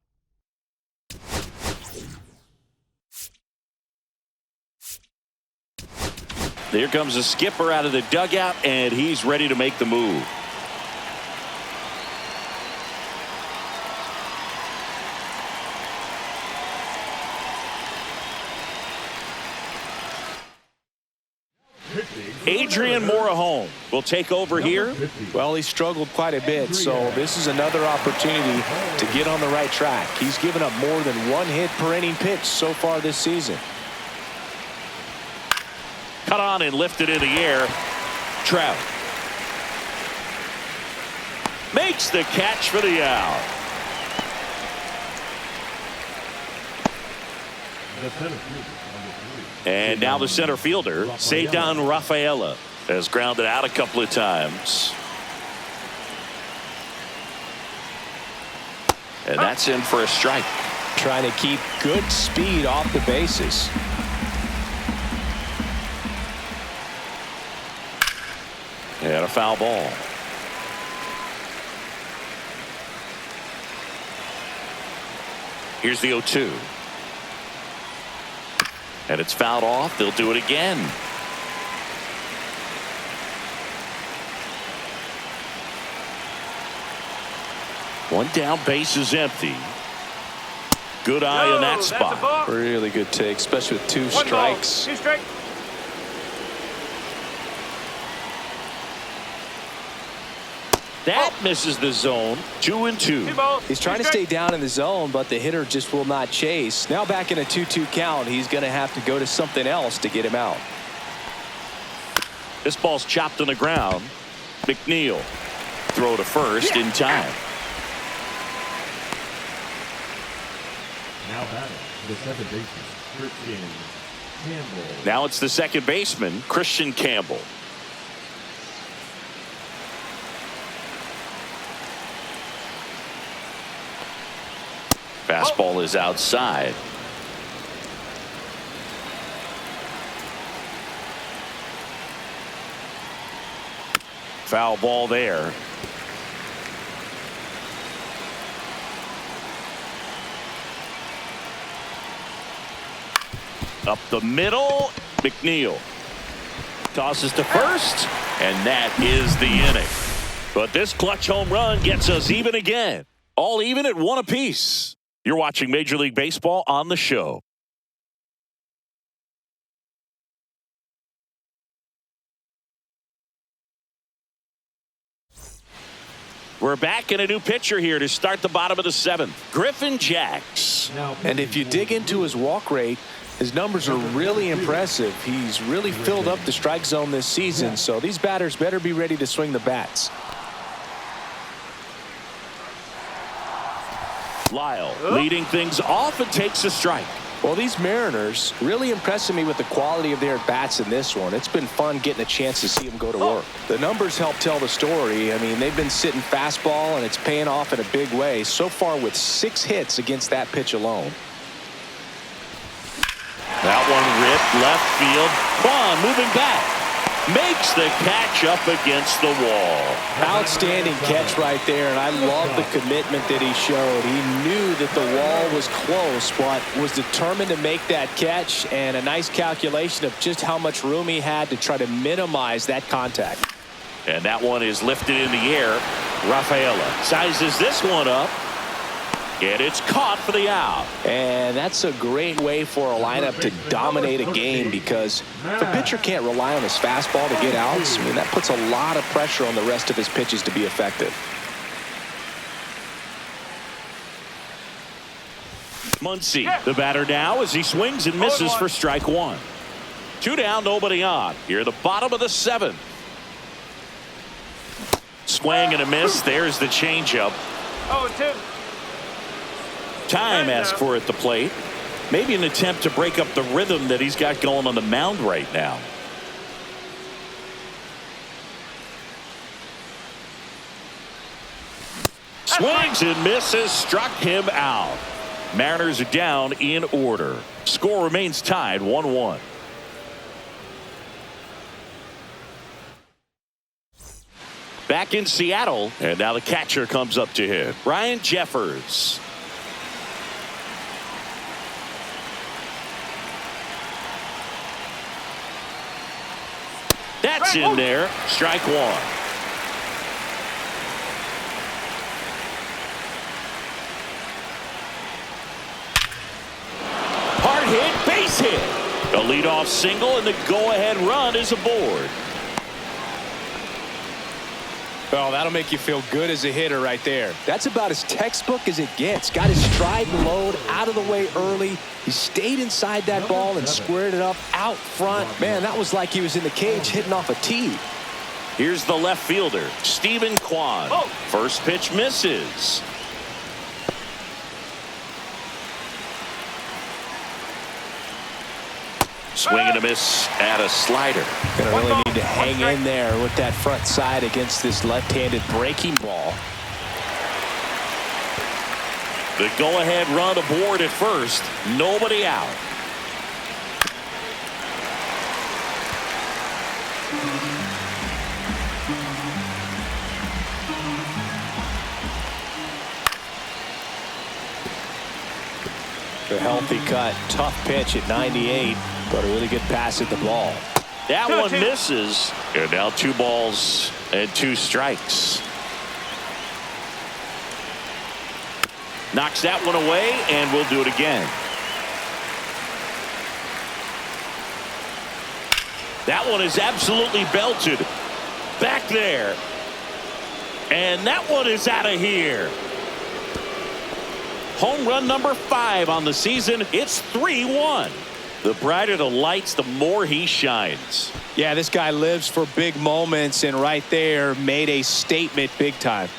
Here comes the skipper out of the dugout, and he's ready to make the move. Adrian Morejon will take over here. Well, he struggled quite a bit, so this is another opportunity to get on the right track. He's given up more than 1 hit per inning pitch so far this season. Cut on and lifted in the air. Trout makes the catch for the out. And now the center fielder, Ceddanne Rafaela, has grounded out a couple of times. And that's in for a strike. Trying to keep good speed off the bases. And a foul ball. Here's the 0-2. And it's fouled off. They'll do it again. One down, base is empty. Good eye on that spot. Really good take, especially with 2 strikes. 2 strikes. That misses the zone. 2-2. He's trying to stay down in the zone, but the hitter just will not chase. Now back in a 2-2 count, he's going to have to go to something else to get him out. This ball's chopped on the ground. McNeil throw to first in time. Now batting, the second baseman, Skenes. Campbell. Now it's the second baseman, Christian Campbell. Fastball is outside. Foul ball there. Up the middle, McNeil tosses to first, and that is the inning. But this clutch home run gets us even again. All even at 1 apiece. You're watching Major League Baseball on the show. We're back in a new pitcher here to start the bottom of the 7th. Griffin Jacks. And if you dig into his walk rate, his numbers are really impressive. He's really filled up the strike zone this season, so these batters better be ready to swing the bats. Lyle leading things off and takes a strike. Well, these Mariners really impressing me with the quality of their bats in this one. It's been fun getting a chance to see them go to work. The numbers help tell the story. I mean, they've been sitting fastball, and it's paying off in a big way so far with 6 hits against that pitch alone. That one ripped left field. Quan moving back. Makes the catch up against the wall. Outstanding catch right there, and I love the commitment that he showed. He knew that the wall was close, but was determined to make that catch, and a nice calculation of just how much room he had to try to minimize that contact. And that one is lifted in the air. Rafaela sizes this one up. And it's caught for the out. And that's a great way for a lineup to dominate a game, because if a pitcher can't rely on his fastball to get outs, I mean, that puts a lot of pressure on the rest of his pitches to be effective. Muncy, the batter now, as he swings and misses for strike 1. 2 down, nobody on. Here at the bottom of the 7th. Swing and a miss. There's the changeup. 0-2. Time asked for at the plate. Maybe an attempt to break up the rhythm that he's got going on the mound right now. Swings and misses, struck him out. Mariners are down in order. Score remains tied 1-1. Back in Seattle, and now the catcher comes up to hit. Ryan Jeffers. That's in there. Strike 1. Hard hit, base hit. A leadoff single, and the go-ahead run is aboard. Well, that'll make you feel good as a hitter right there. That's about as textbook as it gets. Got his stride and load out of the way early. He stayed inside that ball and squared it up out front. Man, that was like he was in the cage hitting off a tee. Here's the left fielder, Stephen Kwan. First pitch misses. Swing and a miss at a slider. Gonna really need to hang in there with that front side against this left-handed breaking ball. The go-ahead run aboard at first. Nobody out. A healthy cut. Tough pitch at 98, but a really good pass at the ball. That one misses. And now 2 balls and 2 strikes. Knocks that one away, and we'll do it again. That one is absolutely belted. Back there. And that one is out of here. Home run number 5 on the season. It's 3-1. The brighter the lights, the more he shines. Yeah, this guy lives for big moments, and right there made a statement big time.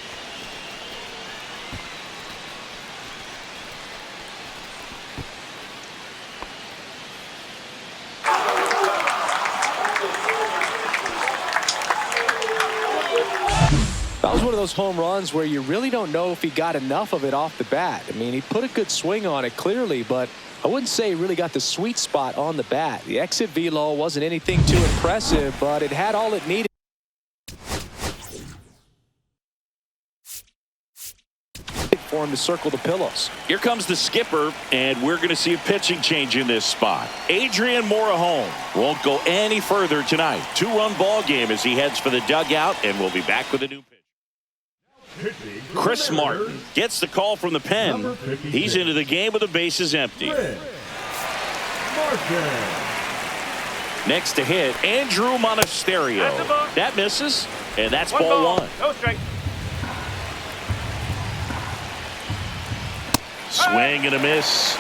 one of those home runs where you really don't know if he got enough of it off the bat. I mean, he put a good swing on it clearly, but I wouldn't say he really got the sweet spot on the bat. The exit velo wasn't anything too impressive, but it had all it needed for him to circle the pillows. Here comes the skipper, and we're going to see a pitching change in this spot. Adrian Morejon won't go any further tonight. 2-run ball game as he heads for the dugout, and we'll be back with a new pitch. Chris Martin gets the call from the pen. He's into the game with the bases empty. Next to hit, Andrew Monasterio. That misses, and that's ball one. No strike. Swing and a miss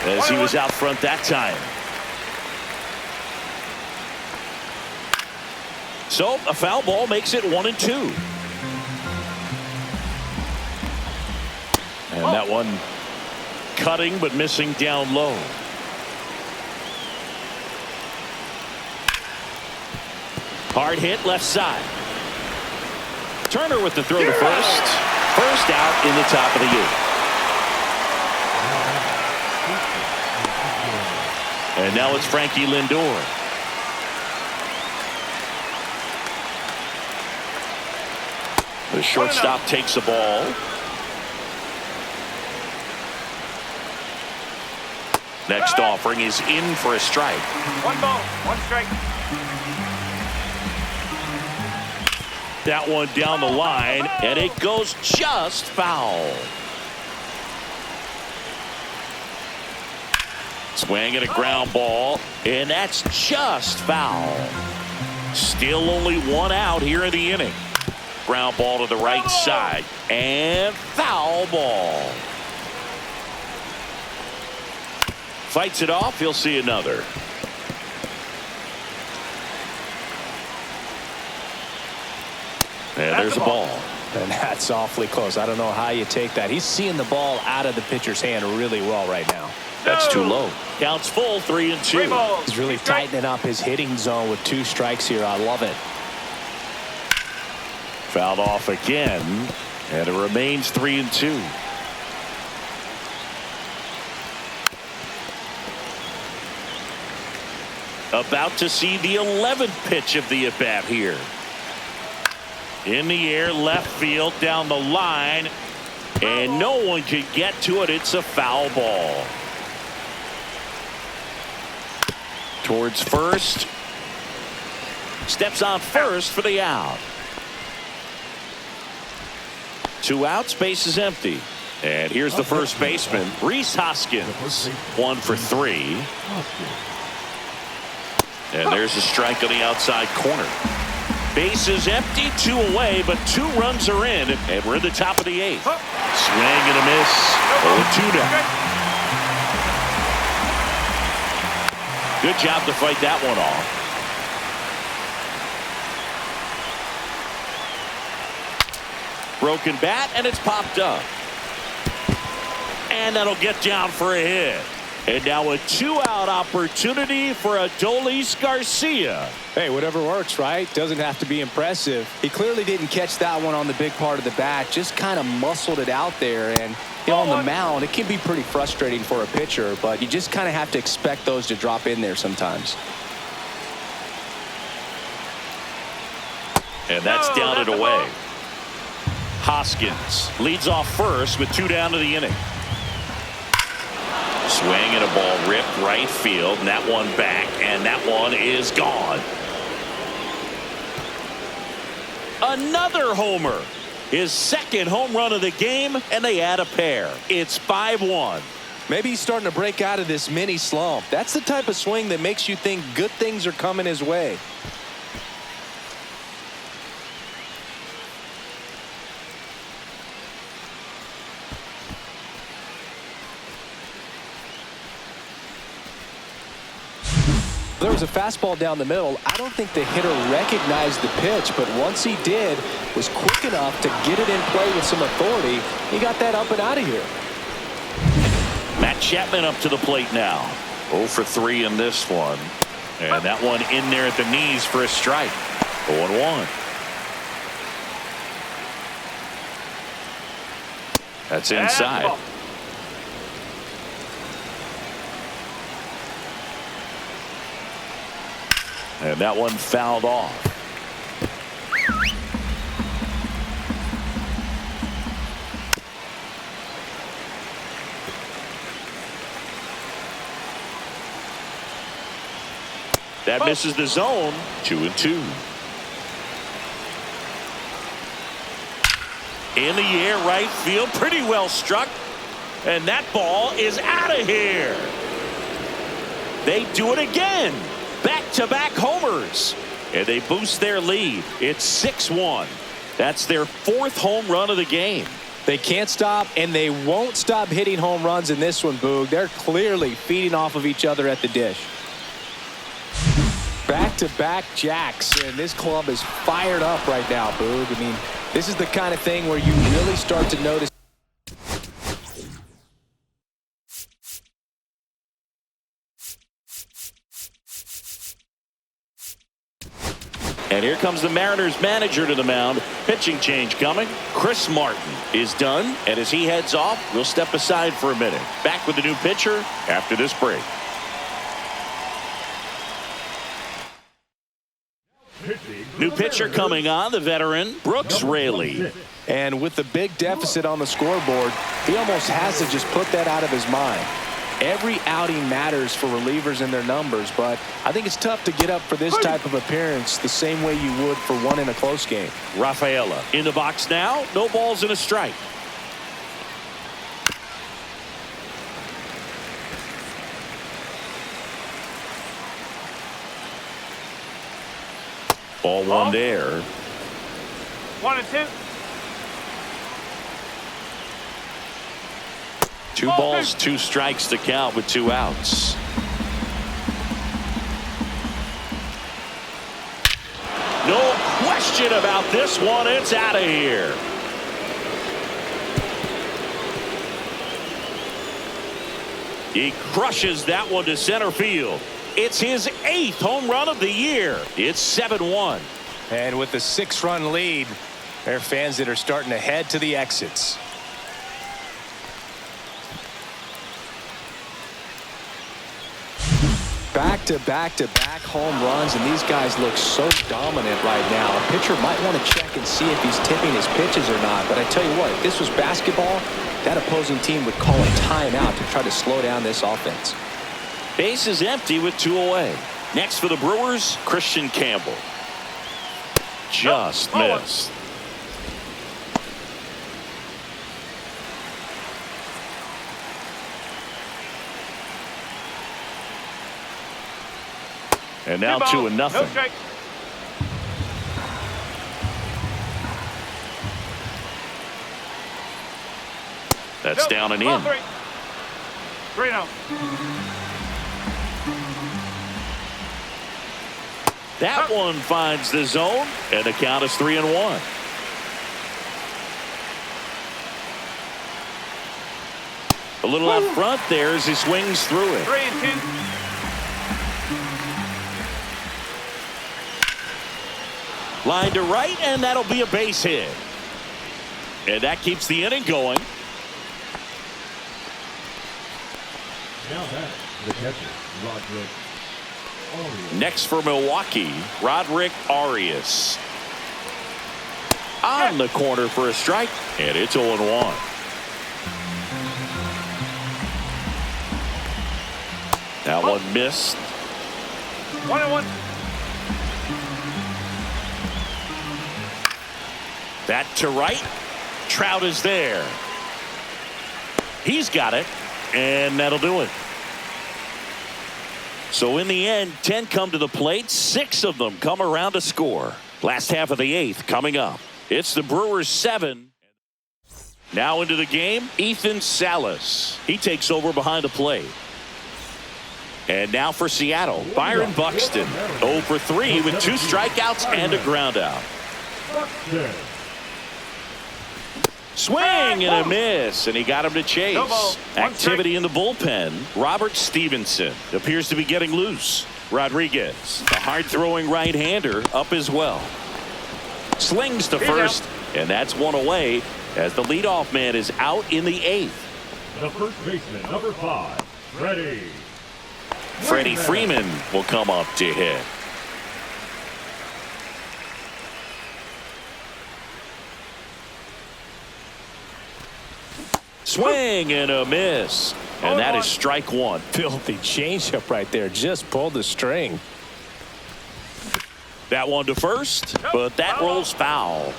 as he was out front that time. So a foul ball makes it 1-2. And that one cutting but missing down low. Hard hit left side. Turner with the throw to first. First out in the top of the 8th. And now it's Frankie Lindor. The shortstop takes the ball. Next offering is in for a strike. 1 ball, 1 strike. That one down the line, and it goes just foul. Swing and a ground ball, and that's just foul. Still only 1 out here in the inning. Ground ball to the right side, and foul ball. Fights it off. He'll see another. And there's a ball. And that's awfully close. I don't know how you take that. He's seeing the ball out of the pitcher's hand really well right now. That's too low. Counts full, 3-2. He's really tightening up his hitting zone with 2 strikes here. I love it. Fouled off again, and it remains 3-2. About to see the 11th pitch of the at-bat here. In the air, left field, down the line, and no one can get to it. It's a foul ball. Towards first. Steps on first for the out. 2 outs, base is empty. And here's the first baseman, Rhys Hoskins. 1 for 3. And there's a strike on the outside corner. Base is empty, 2 away, but 2 runs are in, and we're in the top of the 8th. Swing and a miss. 0-2 now. Good job to fight that one off. Broken bat, and it's popped up. And that'll get down for a hit. And now a 2-out opportunity for Adolis Garcia. Hey, whatever works, right? Doesn't have to be impressive. He clearly didn't catch that one on the big part of the bat. Just kind of muscled it out there. And you know, on the mound, it can be pretty frustrating for a pitcher, but you just kind of have to expect those to drop in there sometimes. And that's down and away. Hoskins leads off first with 2 down to the inning. Swing and a ball ripped right field, and that one back, and that one is gone. Another homer. His 2nd home run of the game, and they add a pair. It's 5-1. Maybe he's starting to break out of this mini slump. That's the type of swing that makes you think good things are coming his way. There was a fastball down the middle. I don't think the hitter recognized the pitch, but once he did, was quick enough to get it in play with some authority. He got that up and out of here. Matt Chapman up to the plate now. 0 for 3 in this one. And that one in there at the knees for a strike. 0-1. That's inside. Ball. And that one fouled off. That misses the zone. 2-2. In the air, right field, pretty well struck. And that ball is out of here. They do it again. Back-to-back homers. And they boost their lead. It's 6-1. That's their 4th home run of the game. They can't stop, and they won't stop hitting home runs in this one, Boog. They're clearly feeding off of each other at the dish. Back-to-back jacks, and this club is fired up right now, Boog. I mean, this is the kind of thing where you really start to notice. And here comes the Mariners manager to the mound. Pitching change coming. Chris Martin is done, and as he heads off, we'll step aside for a minute. Back with the new pitcher after this break. New pitcher coming on, the veteran, Brooks Raley. And with the big deficit on the scoreboard, he almost has to just put that out of his mind. Every outing matters for relievers and their numbers, but I think it's tough to get up for this type of appearance the same way you would for one in a close game. Rafaela in the box now. No balls and a strike. Ball one there. 1-2. 2 balls, 2 strikes to count with 2 outs. No question about this one. It's out of here. He crushes that one to center field. It's his 8th home run of the year. It's 7-1. And with the 6-run lead, there are fans that are starting to head to the exits. Back-to-back-to-back home runs, and these guys look so dominant right now. A pitcher might want to check and see if he's tipping his pitches or not. But I tell you what, if this was basketball, that opposing team would call a timeout to try to slow down this offense. Base is empty with 2 away. Next for the Brewers, Christian Campbell. Just missed. And now 2-0. No strike. That's down and in. 3-0. That one finds the zone, and the count is 3-1. A little out front there as he swings through it. 3-2. Line to right, and that'll be a base hit. And that keeps the inning going. Now back, the catcher, Roderick Arias. Next for Milwaukee, Roderick Arias. On the corner for a strike, and it's 0-1. That one missed. 1-1. That to right. Trout is there. He's got it, and that'll do it. So in the end, 10 come to the plate. 6 of them come around to score. Last half of the 8th coming up. It's the Brewers 7. Now into the game, Ethan Salas. He takes over behind the plate. And now for Seattle, Byron Buxton. 0 for 3 with 2 strikeouts and a ground out. Swing and a miss, and he got him to chase. Activity in the bullpen. Robert Stevenson appears to be getting loose. Rodriguez, a hard-throwing right-hander, up as well. Slings to first, and that's one away. as the leadoff man is out in the 8th. The first baseman, number 5, Freddie. Freddie Freeman will come up to hit. Swing and a miss. And that is strike 1. Filthy changeup right there. Just pulled the string. That one to first, but that rolls foul.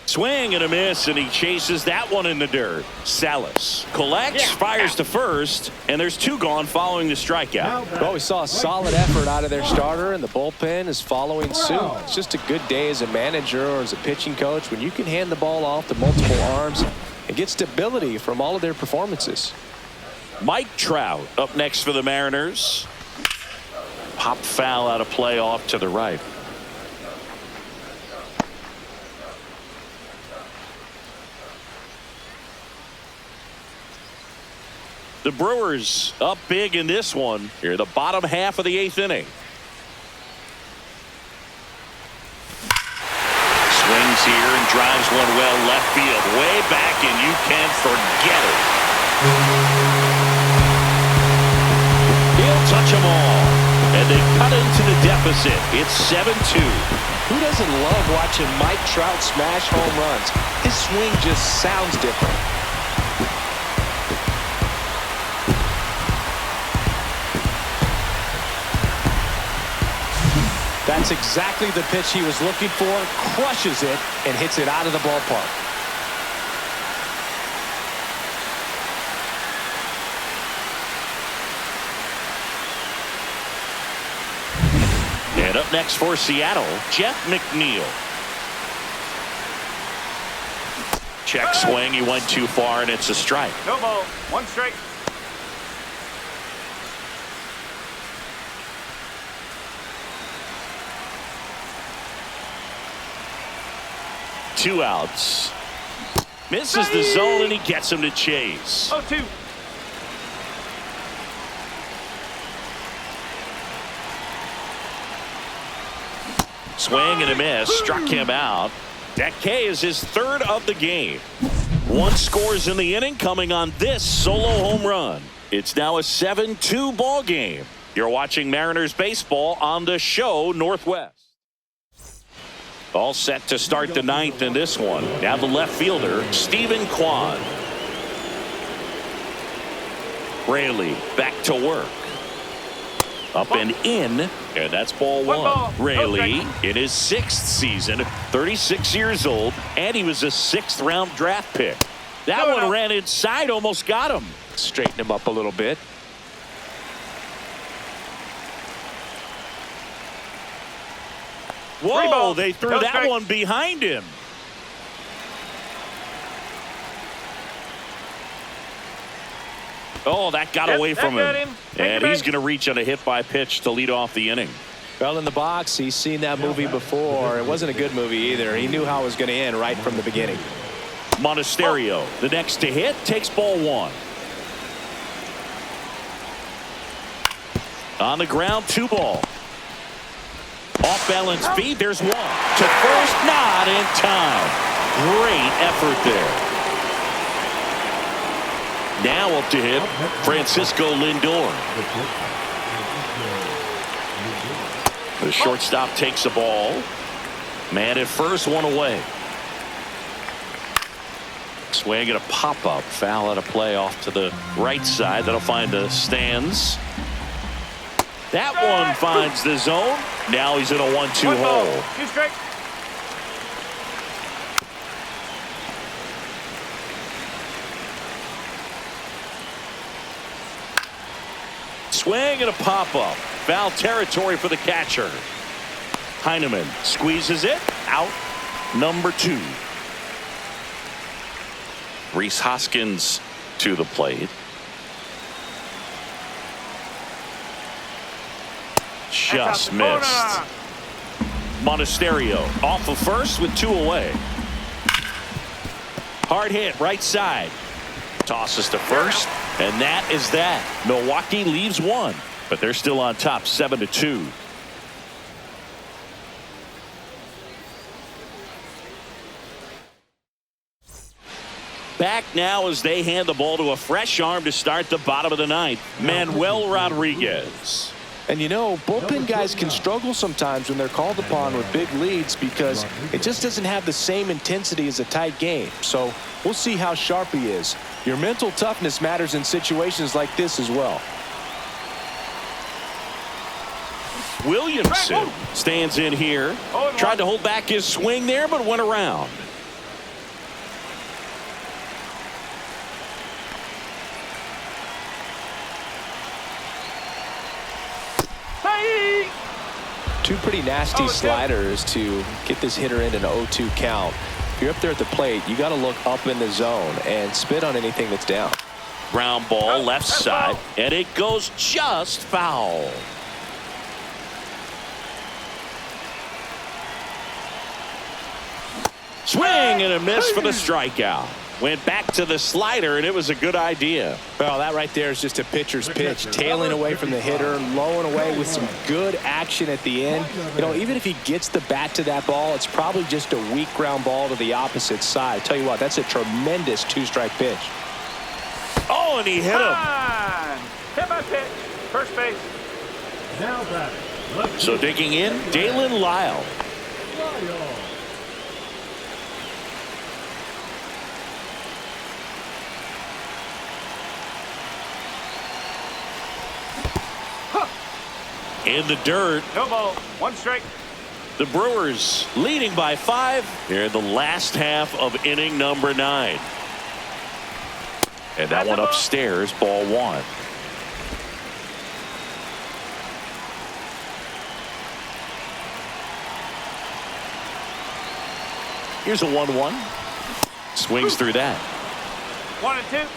Swing and a miss, and he chases that one in the dirt. Salas collects, fires to first, and there's 2 gone following the strikeout. Well, we saw a solid effort out of their starter, and the bullpen is following suit. It's just a good day as a manager or as a pitching coach when you can hand the ball off to multiple arms and get stability from all of their performances. Mike Trout up next for the Mariners. Pop foul out of play off to the right. The Brewers up big in this one. Here, the bottom half of the 8th inning. Swings here and drives one well left field. Way back, and you can forget it. He'll touch them all. And they cut into the deficit. It's 7-2. Who doesn't love watching Mike Trout smash home runs? His swing just sounds different. That's exactly the pitch he was looking for. Crushes it and hits it out of the ballpark. And up next for Seattle, Jeff McNeil. Check swing. He went too far, and it's a strike. No ball. 1 strike. Two outs. Misses the zone, and he gets him to chase. 0-2. Swing and a miss. Struck him out. That K is his 3rd of the game. 1 scores in the inning coming on this solo home run. It's now a 7-2 ball game. You're watching Mariners baseball on the show Northwest. All set to start the 9th in this one. Now the left fielder, Stephen Kwan. Raley back to work. Up and in, and that's ball 1. Raley in his 6th season, 36 years old, and he was a 6th round draft pick. That one ran inside, almost got him. Straighten him up a little bit. Whoa, they threw that one behind him. Oh, that got away from him. And he's going to reach on a hit by pitch to lead off the inning. Well, in the box, he's seen that movie before. It wasn't a good movie either. He knew how it was going to end right from the beginning. Monasterio, the next to hit, takes ball 1. On the ground, 2 ball. Off balance feet, there's 1. To first, not in time. Great effort there. Now up to him, Francisco Lindor. The shortstop takes the ball. Man at first, 1 away. Swing and a pop-up. Foul out of play off to the right side. That'll find the stands. That one finds the zone. Now he's in a 1-2 hole. 2 strikes. Swing and a pop-up. Foul territory for the catcher. Heineman squeezes it. Out. Number 2. Rhys Hoskins to the plate. Just missed. Monasterio off of first with 2 away. Hard hit right side. Tosses to first, and that is that. Milwaukee leaves 1, but they're still on top 7-2. back now as they hand the ball to a fresh arm to start the bottom of the ninth. Manuel Rodriguez. And you know, bullpen guys can struggle sometimes when they're called upon with big leads because it just doesn't have the same intensity as a tight game. So we'll see how sharp he is. Your mental toughness matters in situations like this as well. Williamson stands in here. Tried to hold back his swing there, but went around. Two pretty nasty sliders to get this hitter into an 0-2 count. If you're up there at the plate, you got to look up in the zone and spit on anything that's down. Ground ball left side, and it goes just foul. Swing and a miss for the strikeout. Went back to the slider, and it was a good idea. Well, that right there is just a pitcher's pitch. Tailing away from the hitter, lowing away with some good action at the end. You know, even if he gets the bat to that ball, it's probably just a weak ground ball to the opposite side. Tell you what, that's a tremendous two-strike pitch. Oh, and he hit him. Hit my pitch. First base. Now back. So digging in, Dalen Lyle. In the dirt. No ball. One strike. The Brewers leading by 5 here in the last half of inning number 9. And that one upstairs, ball 1. Here's a 1-1. Swings through that. 1-2.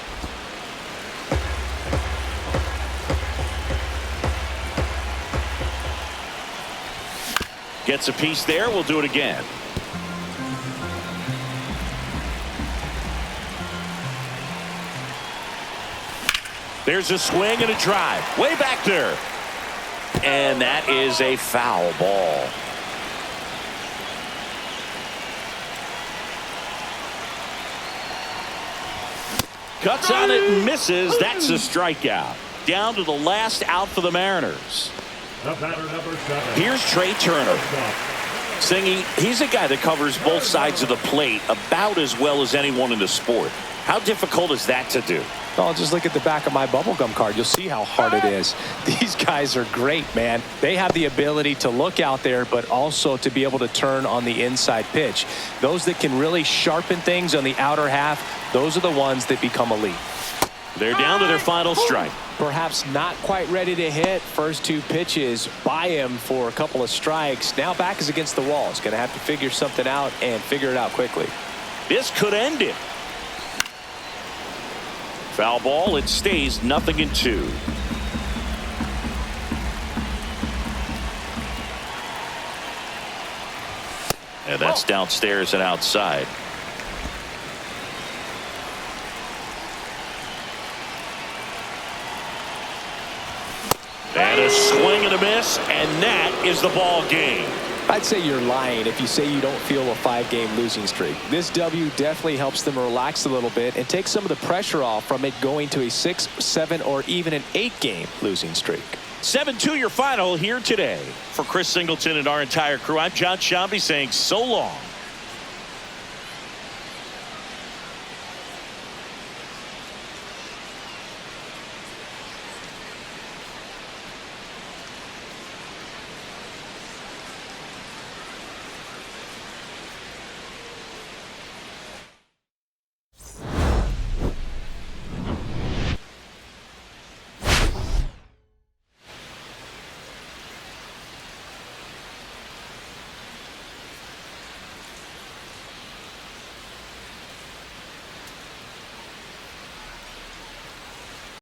Gets a piece there. We'll do it again. There's a swing and a drive. Way back there. And that is a foul ball. Cuts on it and misses. That's a strikeout. Down to the last out for the Mariners. The batter, number 7. Here's Trey Turner. Singing, he's a guy that covers both sides of the plate about as well as anyone in the sport. How difficult is that to do? Oh, just look at the back of my bubblegum card. You'll see how hard it is. These guys are great, man. They have the ability to look out there, but also to be able to turn on the inside pitch. Those that can really sharpen things on the outer half, those are the ones that become elite. They're down to their final strike. Perhaps not quite ready to hit. First 2 pitches by him for a couple of strikes. Now back is against the wall. He's going to have to figure something out and figure it out quickly. This could end it. Foul ball. It stays 0-2. And that's downstairs and outside. And a swing and a miss, and that is the ball game. I'd say you're lying if you say you don't feel a 5-game losing streak. This W definitely helps them relax a little bit and take some of the pressure off from it going to a 6, 7, or even an 8-game losing streak. 7-2 your final here today. For Chris Singleton and our entire crew, I'm John Shambi saying so long.